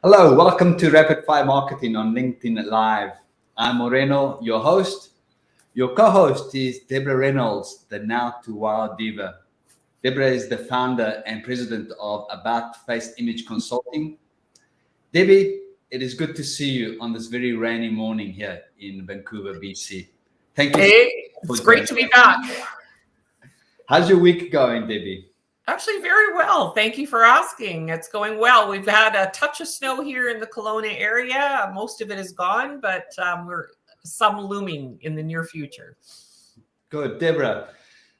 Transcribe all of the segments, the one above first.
Hello, welcome to Rapid Fire Marketing on LinkedIn Live. I'm Moreno, your host. Your co-host is Deborah Reynolds, the now to wow diva. Deborah is the founder and president of About Face Image Consulting. Debbie, it is good to see you on this very rainy morning here in Vancouver, BC. Thank you. Hey, it's great to be back. How's your week going, Debbie? Actually, very well. Thank you for asking. It's going well. We've had a touch of snow here in the Kelowna area. Most of it is gone, but we're some looming in the near future. Good. Deborah,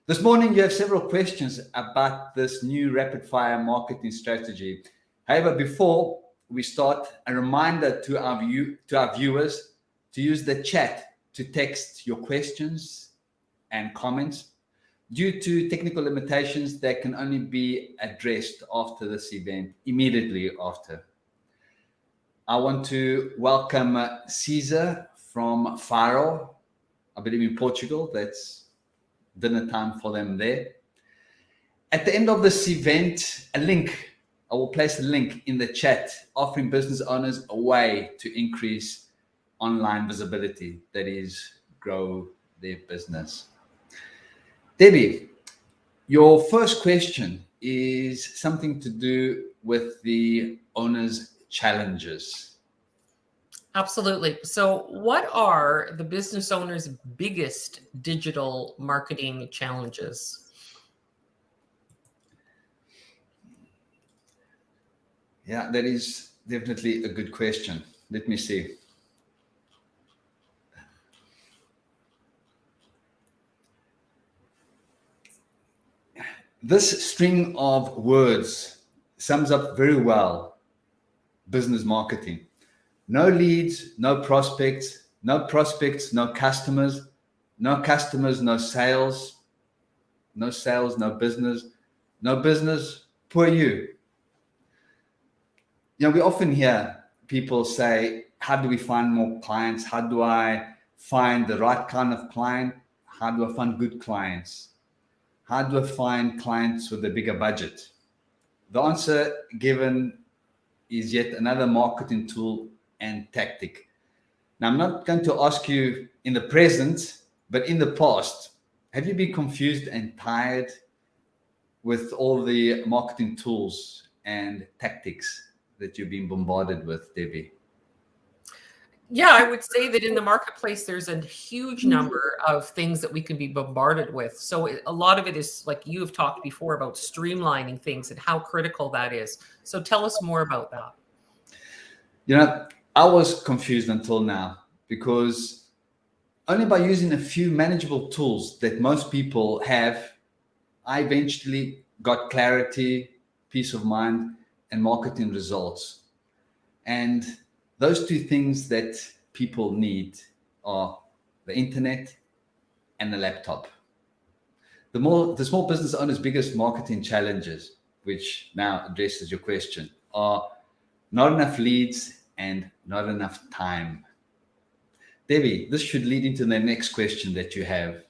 this morning you have several questions about this new rapid fire marketing strategy. However, before we start, a reminder to our viewers to use the chat to text your questions and comments. Due to technical limitations, they can only be addressed after this event, immediately after. I want to welcome Caesar from Faro, I believe in Portugal. That's dinner time for them there. At the end of this event, I will place a link in the chat offering business owners a way to increase online visibility, that is, grow their business. Debbie, your first question is something to do with the owner's challenges. Absolutely. So what are the business owner's biggest digital marketing challenges? Yeah, that is definitely a good question. Let me see. This string of words sums up very well business marketing. No leads, no prospects, no customers, no sales, no business, poor you. You know, we often hear people say, how do we find more clients? How do I find the right kind of client? How do I find good clients? How do I find clients with a bigger budget? The answer given is yet another marketing tool and tactic. Now, I'm not going to ask you in the present, but in the past, have you been confused and tired with all the marketing tools and tactics that you've been bombarded with, Debbie? Yeah, I would say that in the marketplace, there's a huge number of things that we can be bombarded with. So a lot of it is, like you have talked before, about streamlining things and how critical that is. So tell us more about that. You know, I was confused until now because only by using a few manageable tools that most people have, I eventually got clarity, peace of mind, and marketing results. And those two things that people need are the internet and the laptop. The small business owner's biggest marketing challenges, which now addresses your question, are not enough leads and not enough time. Debbie, this should lead into the next question that you have.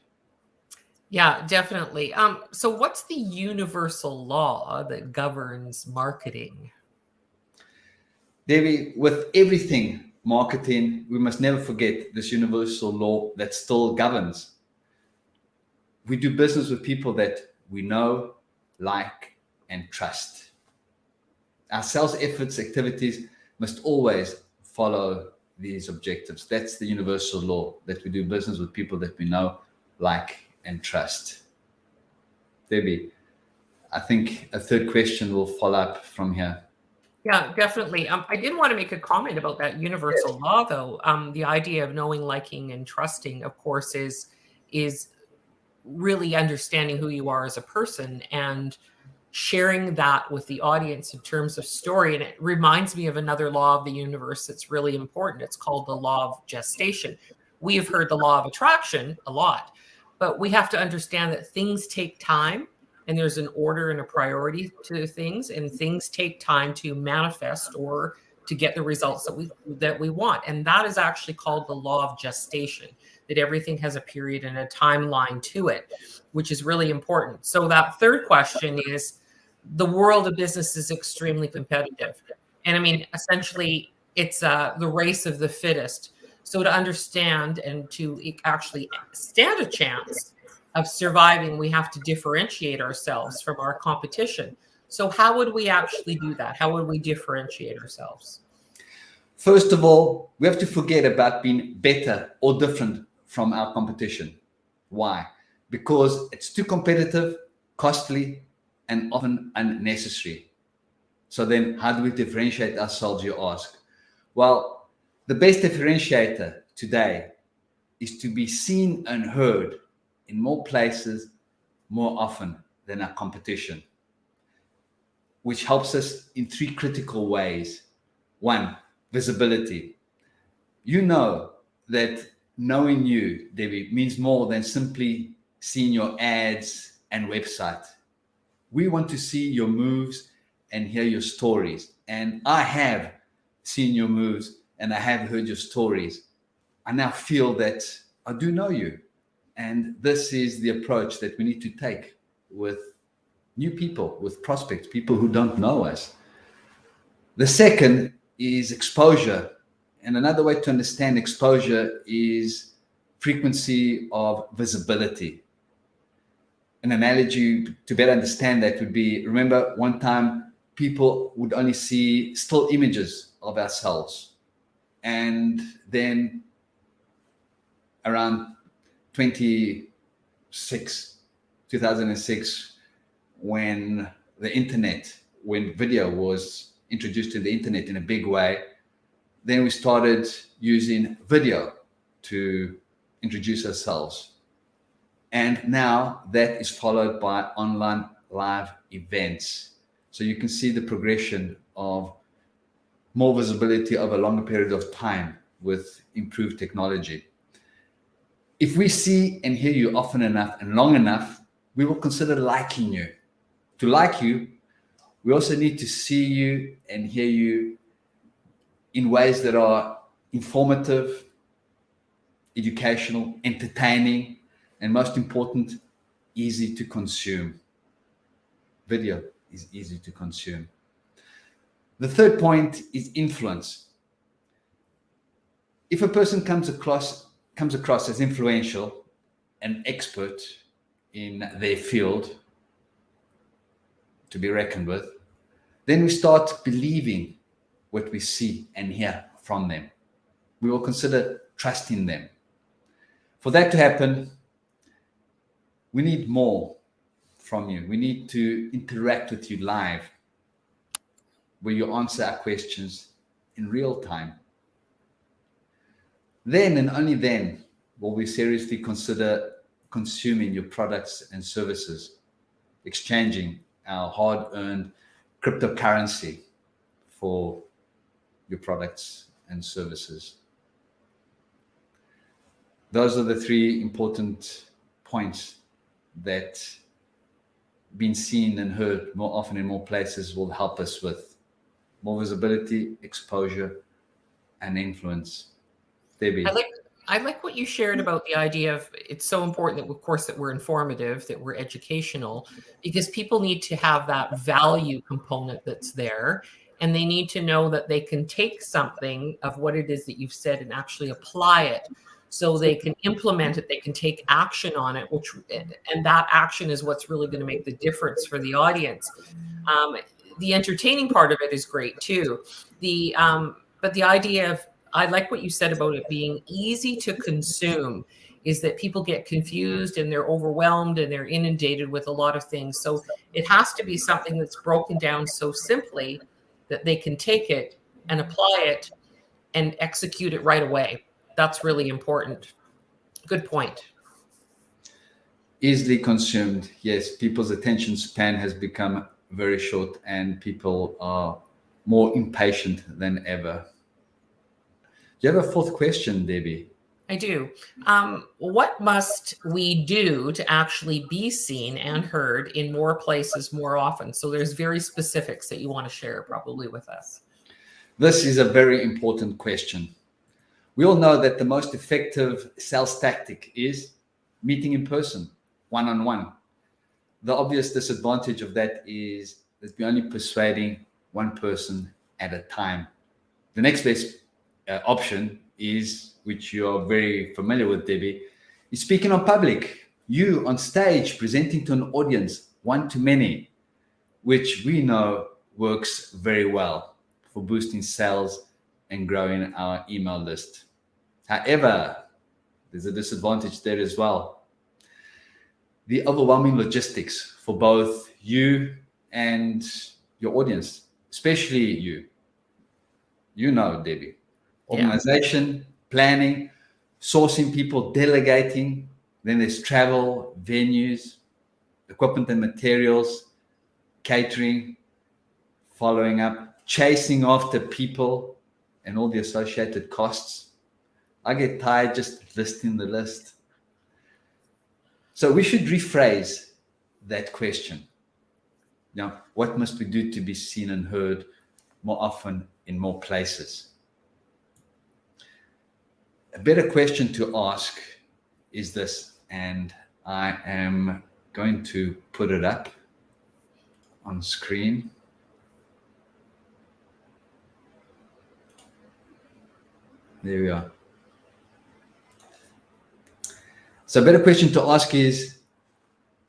Yeah, definitely. So what's the universal law that governs marketing? Debbie, with everything marketing, we must never forget this universal law that still governs. We do business with people that we know, like, and trust. Our sales efforts, activities must always follow these objectives. That's the universal law, that we do business with people that we know, like, and trust. Debbie, I think a third question will follow up from here. Yeah, definitely. I did want to make a comment about that universal law, though. The idea of knowing, liking, and trusting, of course, is really understanding who you are as a person and sharing that with the audience in terms of story. And it reminds me of another law of the universe that's really important. It's called the law of gestation. We have heard the law of attraction a lot, but we have to understand that things take time. And there's an order and a priority to things, and things take time to manifest or to get the results that we want. And that is actually called the law of gestation, that everything has a period and a timeline to it, which is really important. So that third question is, the world of business is extremely competitive. And I mean, essentially, it's the race of the fittest. So to understand and to actually stand a chance of surviving, we have to differentiate ourselves from our competition. So how would we actually do that? How would we differentiate ourselves? First of all, we have to forget about being better or different from our competition. Why? Because it's too competitive, costly, and often unnecessary. So then how do we differentiate ourselves, you ask? Well, the best differentiator today is to be seen and heard in more places more often than our competition, which helps us in three critical ways. One, visibility. You know that knowing you, Debbie, means more than simply seeing your ads and website. We want to see your moves and hear your stories. And I have seen your moves and I have heard your stories. I now feel that I do know you. And this is the approach that we need to take with new people, with prospects, people who don't know us. The second is exposure. And another way to understand exposure is frequency of visibility. An analogy to better understand that would be, remember one time people would only see still images of ourselves. And then around 2006, when video was introduced to the internet in a big way, then we started using video to introduce ourselves. And now that is followed by online live events. So you can see the progression of more visibility over a longer period of time with improved technology. If we see and hear you often enough and long enough, we will consider liking you. To like you, we also need to see you and hear you in ways that are informative, educational, entertaining, and most important, easy to consume. Video is easy to consume. The third point is influence. If a person comes across as influential, an expert in their field to be reckoned with, then we start believing what we see and hear from them. We will consider trusting them. For that to happen, we need more from you. We need to interact with you live, where you answer our questions in real time. Then and only then will we seriously consider consuming your products and services, exchanging our hard-earned cryptocurrency for your products and services. Those are the three important points that being seen and heard more often in more places will help us with more visibility, exposure, and influence. Debbie. I like what you shared about the idea of it's so important that, of course, that we're informative, that we're educational, because people need to have that value component that's there. And they need to know that they can take something of what it is that you've said and actually apply it. So they can implement it, they can take action on it, and that action is what's really going to make the difference for the audience. The entertaining part of it is great too. But the idea of, I like what you said about it being easy to consume, is that people get confused and they're overwhelmed and they're inundated with a lot of things. So it has to be something that's broken down so simply that they can take it and apply it and execute it right away. That's really important. Good point. Easily consumed. Yes, people's attention span has become very short and people are more impatient than ever. Do you have a fourth question, Debbie? I do. What must we do to actually be seen and heard in more places more often? So there's very specifics that you want to share probably with us. This is a very important question. We all know that the most effective sales tactic is meeting in person, one-on-one. The obvious disadvantage of that is that we're only persuading one person at a time. The next best option is, which you're very familiar with, Debbie, is speaking on public. You on stage presenting to an audience, one to many, which we know works very well for boosting sales and growing our email list. However, there's a disadvantage there as well. The overwhelming logistics for both you and your audience, especially you. You know, Debbie. Organization, planning, sourcing people, delegating. Then there's travel, venues, equipment and materials, catering, following up, chasing after people, and all the associated costs. I get tired just listing the list. So we should rephrase that question. Now, what must we do to be seen and heard more often in more places? A better question to ask is this, and I am going to put it up on screen. There we are. So a better question to ask is,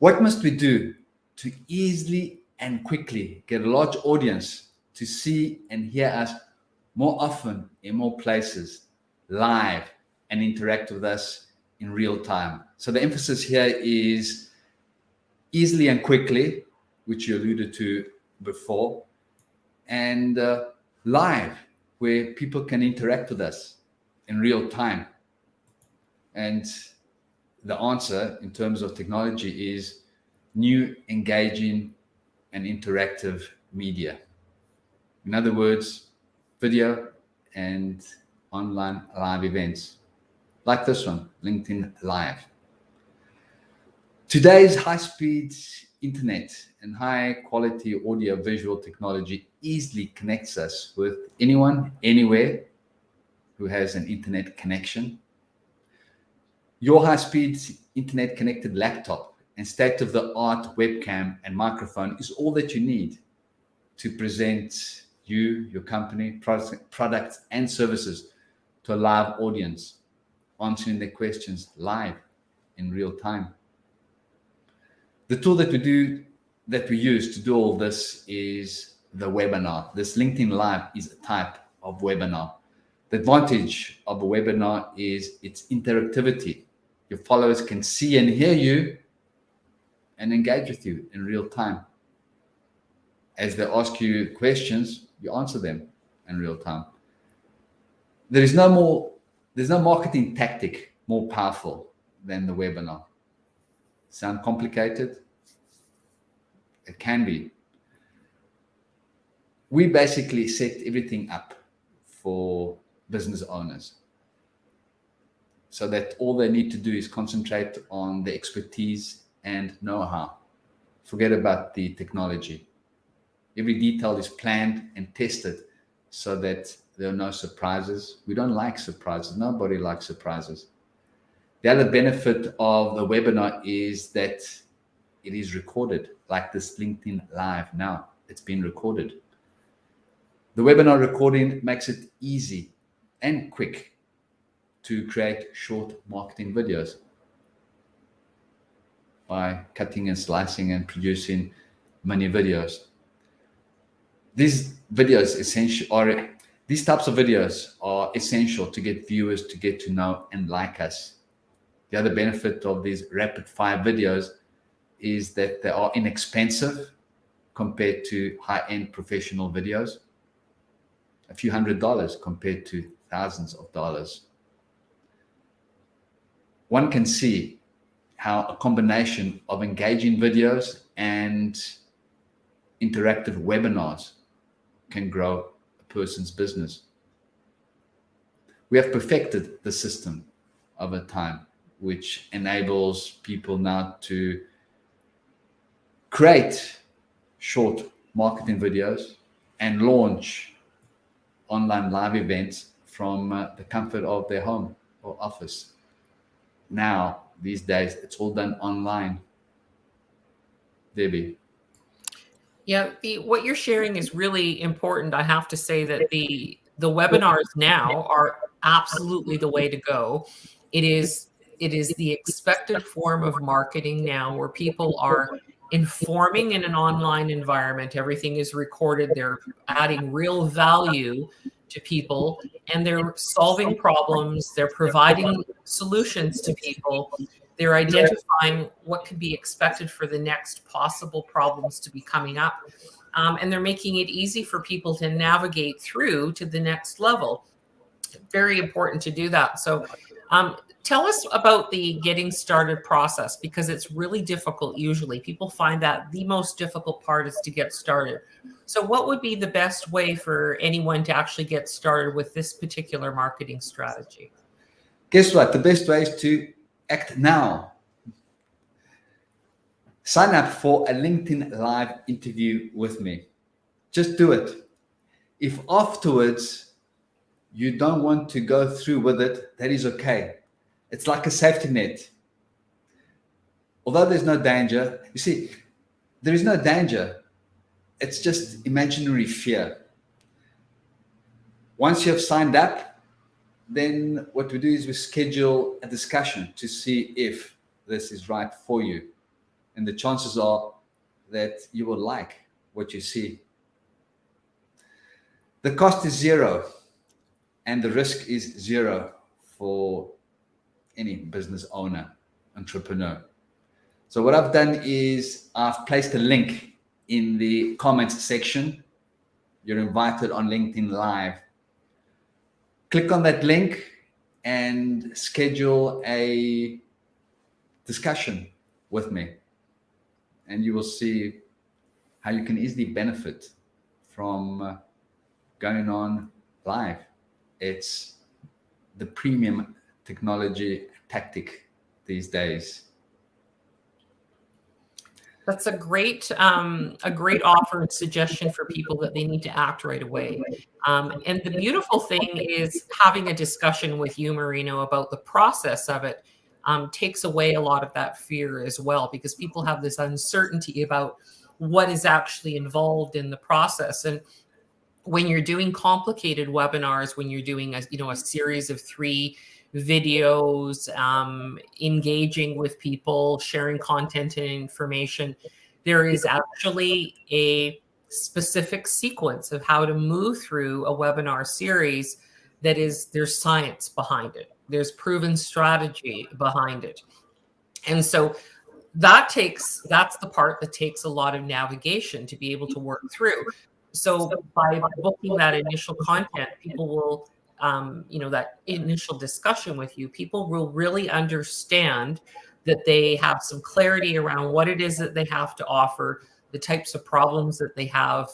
what must we do to easily and quickly get a large audience to see and hear us more often in more places, live, and interact with us in real time? So the emphasis here is easily and quickly, which you alluded to before, and live, where people can interact with us in real time. And the answer in terms of technology is new, engaging, and interactive media. In other words, video and online live events like this one, LinkedIn Live. Today's high-speed internet and high-quality audio-visual technology easily connects us with anyone, anywhere who has an internet connection. Your high-speed internet-connected laptop and state-of-the-art webcam and microphone is all that you need to present you, your company, products, and services to a live audience, answering their questions live in real time. The tool that we use to do all this is the webinar. This LinkedIn Live is a type of webinar. The advantage of a webinar is its interactivity. Your followers can see and hear you and engage with you in real time. As they ask you questions, you answer them in real time. There's no marketing tactic more powerful than the webinar. Sound complicated? It can be. We basically set everything up for business owners so that all they need to do is concentrate on the expertise and know-how. Forget about the technology. Every detail is planned and tested so that there are no surprises. We don't like surprises. Nobody likes surprises. The other benefit of the webinar is that it is recorded, like this LinkedIn Live now. It's been recorded. The webinar recording makes it easy and quick to create short marketing videos by cutting and slicing and producing many videos. These types of videos are essential to get viewers to get to know and like us. The other benefit of these rapid fire videos is that they are inexpensive compared to high-end professional videos. A few $100s compared to thousands of dollars. One can see how a combination of engaging videos and interactive webinars can grow a person's business. We have perfected the system over time, which enables people now to create short marketing videos and launch online live events from the comfort of their home or office. Now, these days, it's all done online. Debbie. Yeah, what you're sharing is really important. I have to say that the webinars now are absolutely the way to go. It is the expected form of marketing now, where people are informing in an online environment. Everything is recorded. They're adding real value to people, and they're solving problems. They're providing solutions to people. They're identifying what could be expected for the next possible problems to be coming up. And they're making it easy for people to navigate through to the next level. Very important to do that. So tell us about the getting started process, because it's really difficult. Usually people find that the most difficult part is to get started. So what would be the best way for anyone to actually get started with this particular marketing strategy? Guess what? The best way is to act now. Sign up for a LinkedIn Live interview with me. Just do it. If afterwards you don't want to go through with it, that is okay. It's like a safety net. Although there's no danger, you see, there is no danger. It's just imaginary fear. Once you have signed up, then what we do is we schedule a discussion to see if this is right for you. And the chances are that you will like what you see. The cost is zero, and the risk is zero for any business owner, entrepreneur. So what I've done is I've placed a link in the comments section. You're invited on LinkedIn Live. Click on that link and schedule a discussion with me. And you will see how you can easily benefit from going on live. It's the premium technology tactic these days. That's a great offer and suggestion for people that they need to act right away. And the beautiful thing is having a discussion with you, Marino, about the process of it takes away a lot of that fear as well, because people have this uncertainty about what is actually involved in the process. And when you're doing complicated webinars, when you're doing a series of 3 videos, engaging with people, sharing content and information, there is actually a specific sequence of how to move through a webinar series there's science behind it. There's proven strategy behind it. And so that's the part that takes a lot of navigation to be able to work through. So by booking that initial content, people will, that initial discussion with you, people will really understand that they have some clarity around what it is that they have to offer, the types of problems that they have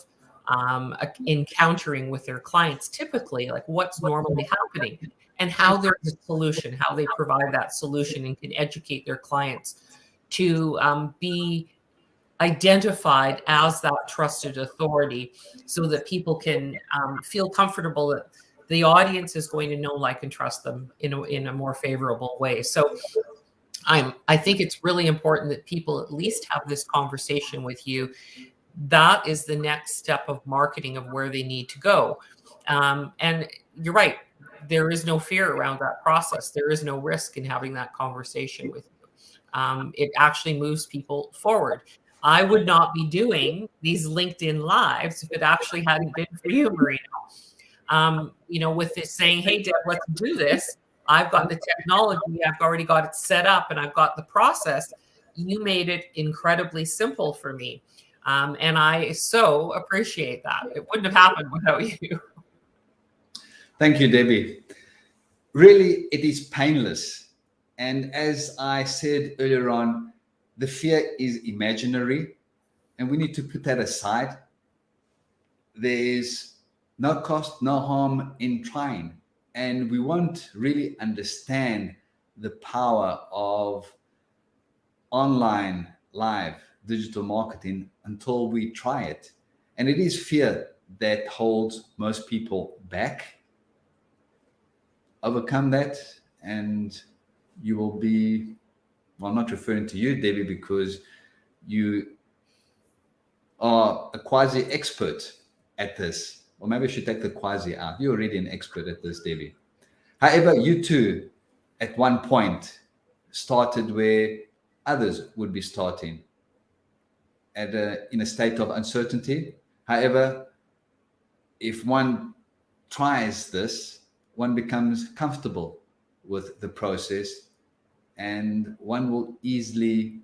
encountering with their clients, typically, like what's normally happening, and how there's a solution, how they provide that solution and can educate their clients to be identified as that trusted authority, so that people can feel comfortable that the audience is going to know, like, and trust them in a more favorable way. So I think it's really important that people at least have this conversation with you. That is the next step of marketing of where they need to go. And you're right. There is no fear around that process. There is no risk in having that conversation with you. It actually moves people forward. I would not be doing these LinkedIn Lives if it actually hadn't been for you, Marino. With this saying, hey, Deb, let's do this. I've got the technology. I've already got it set up, and I've got the process. You made it incredibly simple for me. And I so appreciate that. It wouldn't have happened without you. Thank you, Debbie. Really, it is painless. And as I said earlier on, the fear is imaginary, and we need to put that aside. There's no cost, no harm in trying. And we won't really understand the power of online, live, digital marketing until we try it. And it is fear that holds most people back. Overcome that, and you will be, well, I'm not referring to you, Debbie, because you are a quasi-expert at this. Or maybe I should take the quasi out. You're already an expert at this, Debbie. However, you too, at one point, started where others would be starting, in a state of uncertainty. However, if one tries this, one becomes comfortable with the process, and one will easily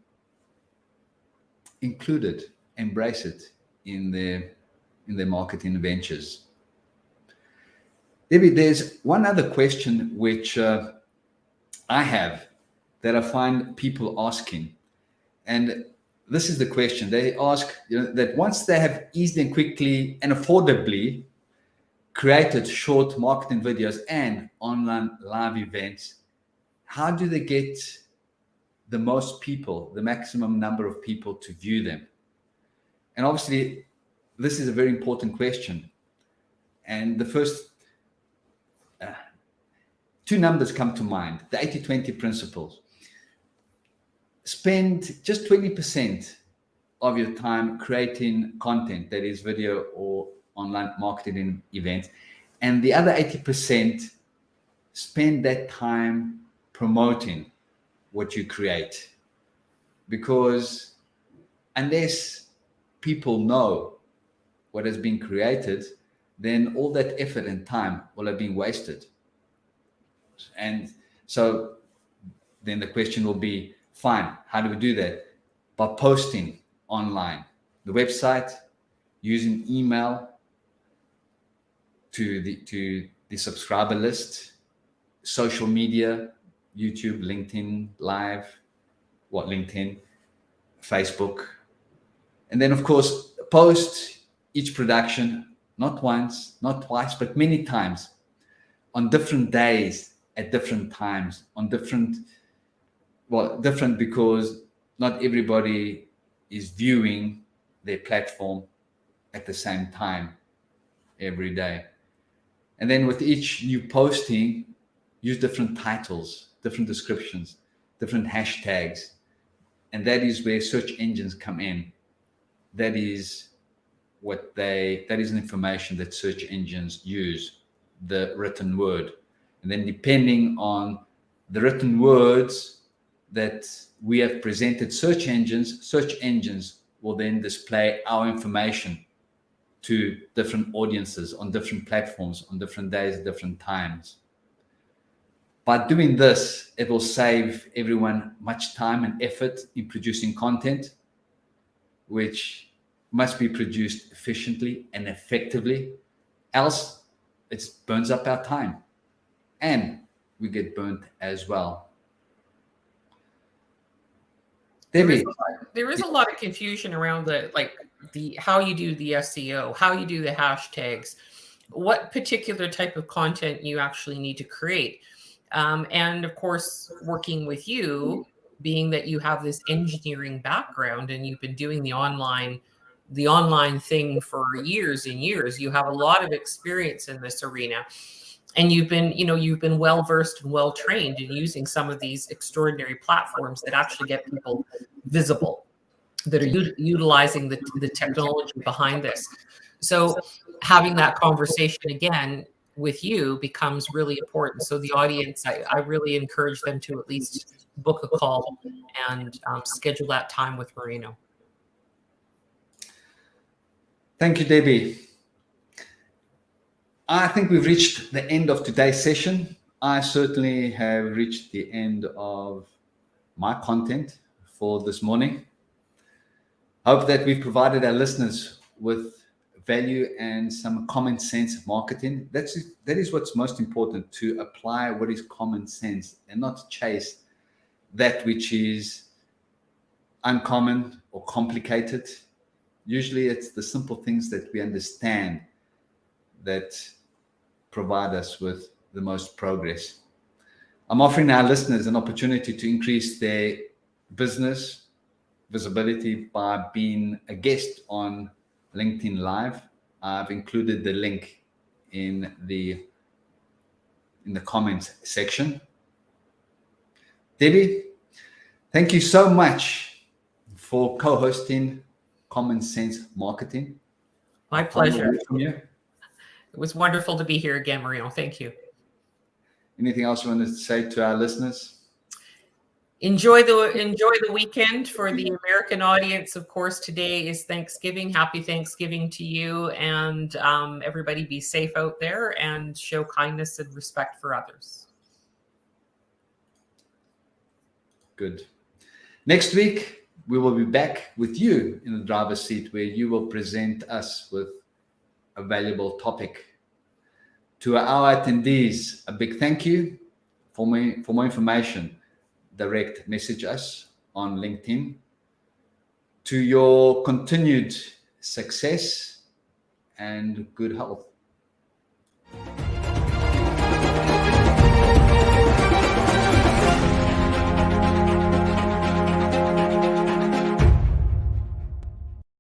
include it, embrace it in their marketing ventures. Debbie, there's one other question which I have that I find people asking, and this is the question they ask: that once they have easily and quickly and affordably created short marketing videos and online live events, how do they get the most people, the maximum number of people to view them? And obviously, this is a very important question. And the first two numbers come to mind: the 80-20 principles. Spend just 20% of your time creating content, that is video or online marketing events, and the other 80% spend that time promoting what you create. Because unless people know what has been created, then all that effort and time will have been wasted. And so then the question will be, fine, how do we do that? By posting online, the website, using email to the subscriber list, social media, YouTube, LinkedIn Live, LinkedIn, Facebook. And then, of course, post each production, not once, not twice, but many times, on different days, at different times, on different because not everybody is viewing their platform at the same time every day. And then with each new posting, use different titles, different descriptions, different hashtags. And that is where search engines come in. That is an information that search engines use, the written word. And then depending on the written words that we have presented search engines will then display our information to different audiences on different platforms, on different days, different times. By doing this, it will save everyone much time and effort in producing content, which must be produced efficiently and effectively. Else, it burns up our time, and we get burnt as well. Debbie, there is a lot of confusion around the how you do the SEO, how you do the hashtags, what particular type of content you actually need to create. And of course, working with you, being that you have this engineering background and you've been doing the online thing for years and years, you have a lot of experience in this arena. And you've been well versed and well trained in using some of these extraordinary platforms that actually get people visible, that are utilizing the technology behind this. So having that conversation again with you becomes really important. So the audience, I really encourage them to at least book a call and schedule that time with Marino. Thank you, Debbie. I think we've reached the end of today's session. I certainly have reached the end of my content for this morning. Hope that we've provided our listeners with value and some common sense marketing. That is what's most important, to apply what is common sense and not chase that which is uncommon or complicated. Usually it's the simple things that we understand that provide us with the most progress. I'm offering our listeners an opportunity to increase their business visibility by being a guest on LinkedIn Live. I've included the link in the comments section. Debbie, thank you so much for co-hosting Common Sense Marketing. My pleasure. From you. It was wonderful to be here again, Marino. Thank you. Anything else you want to say to our listeners? Enjoy the weekend. For the American audience, of course, today is Thanksgiving. Happy Thanksgiving to you, and everybody be safe out there and show kindness and respect for others. Good. Next week, we will be back with you in the driver's seat, where you will present us with a valuable topic. To our attendees, a big thank you. For more information, direct message us on LinkedIn. To your continued success and good health.